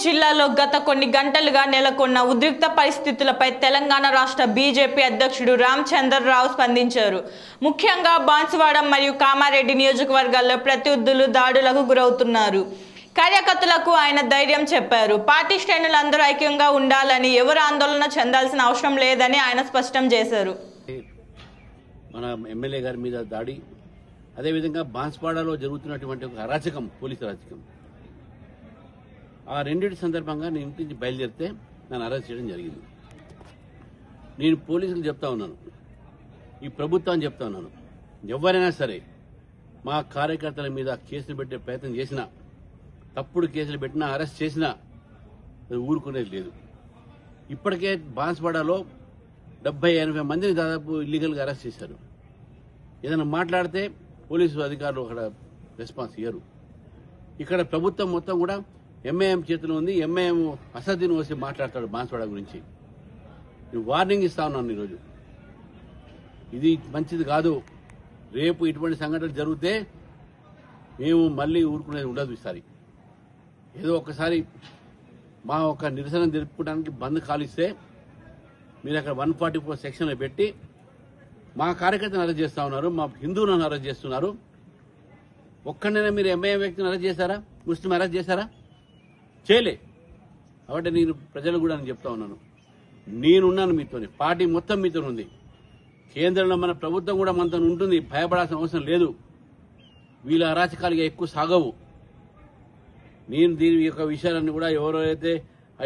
జిల్లాలో గత కొన్ని గంటలుగా నెలకొన్న ఉద్రిక్త పరిస్థితులపై తెలంగాణ రాష్ట్ర బీజేపీ అధ్యక్షుడు రామచంద్రరావు స్పందించారు. ముఖ్యంగా బాన్సువాడ మరియు కామారెడ్డి నియోజకవర్గాల్లో ప్రత్యర్థులు దాడులకు గురవుతున్నారు. కార్యకర్తలకు ఆయన ధైర్యం చెప్పారు. పార్టీ శ్రేణులందరూ ఐక్యంగా ఉండాలని, ఎవరు ఆందోళన చెందాల్సిన అవసరం లేదని ఆయన స్పష్టం చేశారు. మన ఎమ్మెల్యే గారి మీద దాడి, అదేవిధంగా బాన్సువాడలో జరుగుతున్నటువంటి ఒక అరాచకం, పోలీసు అరాచకం, ఆ రెండింటి సందర్భంగా నేను ఇంటి నుంచి బయలుదేరితే నన్ను అరెస్ట్ చేయడం జరిగింది. నేను పోలీసులు చెప్తా ఉన్నాను, ఈ ప్రభుత్వాన్ని చెప్తా ఉన్నాను, ఎవరైనా సరే మా కార్యకర్తల మీద కేసులు పెట్టే ప్రయత్నం చేసినా, తప్పుడు కేసులు పెట్టినా, అరెస్ట్ చేసినా ఊరుకునేది లేదు. ఇప్పటికే బాన్సువాడలో 70-80 మందిని దాదాపు ఇల్లీగల్గా అరెస్ట్ చేశారు. ఏదైనా మాట్లాడితే పోలీసు అధికారులు అక్కడ రెస్పాన్స్ ఇయ్యరు. ఇక్కడ ప్రభుత్వం మొత్తం కూడా ఎంఐఎం చేతిలో ఉంది. ఎంఐఎం అసదుద్దీన్ వచ్చి మాట్లాడతాడు బాన్సువాడ గురించి. నేను వార్నింగ్ ఇస్తా ఉన్నాను ఈరోజు. ఇది మంచిది కాదు. రేపు ఇటువంటి సంఘటనలు జరిగితే మేము మళ్ళీ ఊరుకునేది ఉండదు. ఈసారి ఏదో ఒకసారి మా ఒక నిరసన తెలుపుకోవడానికి బంద్ కాలిస్తే మీరు అక్కడ 144 సెక్షన్లు పెట్టి మా కార్యకర్తను అరెస్ట్ చేస్తా ఉన్నారు, మా హిందువులను అరెస్ట్ చేస్తున్నారు. ఒక్కడైనా మీరు ఎంఐఎం వ్యక్తిని అరెస్ట్ చేశారా? ముస్లిం అరెస్ట్ చేశారా? చేయలే. కాబట్టి నేను ప్రజలు కూడా చెప్తా ఉన్నాను, నేనున్నాను మీతోని, పార్టీ మొత్తం మీతో ఉంది. కేంద్రంలో మన ప్రభుత్వం కూడా మనతో ఉంటుంది. భయపడాల్సిన అవసరం లేదు. వీళ్ళ అరాచకాలుగా ఎక్కువ సాగవు. నేను దీని యొక్క విషయాలన్నీ కూడా ఎవరైతే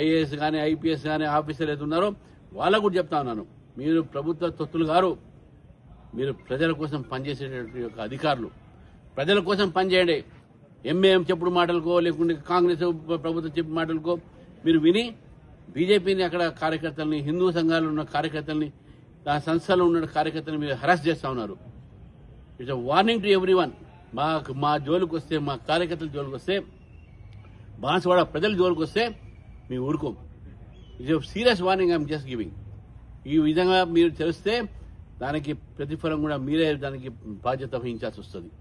ఐఏఎస్ కానీ ఐపీఎస్ కానీ ఆఫీసర్లు అయితే ఉన్నారో వాళ్ళకు కూడా చెప్తా ఉన్నాను, మీరు ప్రభుత్వ తొత్తులు గారు, మీరు ప్రజల కోసం పనిచేసేటువంటి యొక్క అధికారులు, ప్రజల కోసం పనిచేయండి. ఎంఏఎం చెప్పుడు మాటలకో లేకుంటే కాంగ్రెస్ ప్రభుత్వం చెప్పు మాటలకో మీరు విని బీజేపీని అక్కడ కార్యకర్తల్ని, హిందూ సంఘాల్లో ఉన్న కార్యకర్తల్ని, ఆ సంస్థలో ఉన్న కార్యకర్తల్ని మీరు హరాస్ చేస్తా ఉన్నారు. It's warning to everyone. మా జోలికి వస్తే, మా కార్యకర్తల జోలికి వస్తే, బాన్సువాడ ప్రజల జోలికి వస్తే మీ ఊరుకోం. It's serious warning I'm just giving. ఈ విధంగా మీరు తెలిస్తే దానికి ప్రతిఫలం కూడా మీరే దానికి బాధ్యత వహించాల్సి వస్తుంది.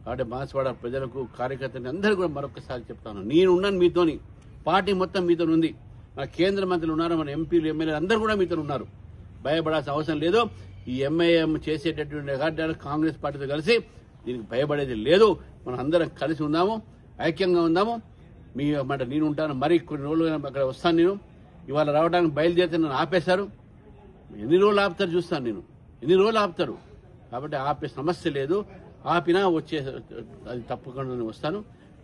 కాబట్టి బాన్సువాడ ప్రజలకు, కార్యకర్తలు అందరూ కూడా మరొకసారి చెప్తాను, నేనున్నాను మీతోని, పార్టీ మొత్తం మీతో ఉంది, మన కేంద్ర మంత్రులు ఉన్నారు, మన ఎంపీలు ఎమ్మెల్యేలు అందరూ కూడా మీతో ఉన్నారు. భయపడాల్సిన అవసరం లేదు. ఈ ఎంఐఎం చేసేటటువంటి కాంగ్రెస్ పార్టీతో కలిసి దీనికి భయపడేది లేదు. మనం అందరం కలిసి ఉందాము, ఐక్యంగా ఉందాము. మీ మాట నేను ఉంటాను. మరి కొన్ని రోజులు అక్కడ వస్తాను. నేను ఇవాళ రావడానికి బయలుదేరితే నన్ను ఆపేశారు. ఎన్ని రోజులు ఆపుతారు చూస్తాను నేను, ఎన్ని రోజులు ఆపుతారు. కాబట్టి ఆపే సమస్య లేదు. ఆపినా వచ్చే అది తప్పకుండా వస్తాను,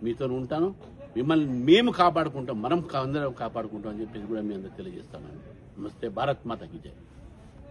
మీతో ఉంటాను. మిమ్మల్ని మేము కాపాడుకుంటాం, మనం అందరం కాపాడుకుంటాం అని చెప్పేసి కూడా మీ అందరూ తెలియజేస్తాను. నమస్తే. భారత్ మాతాకి జై.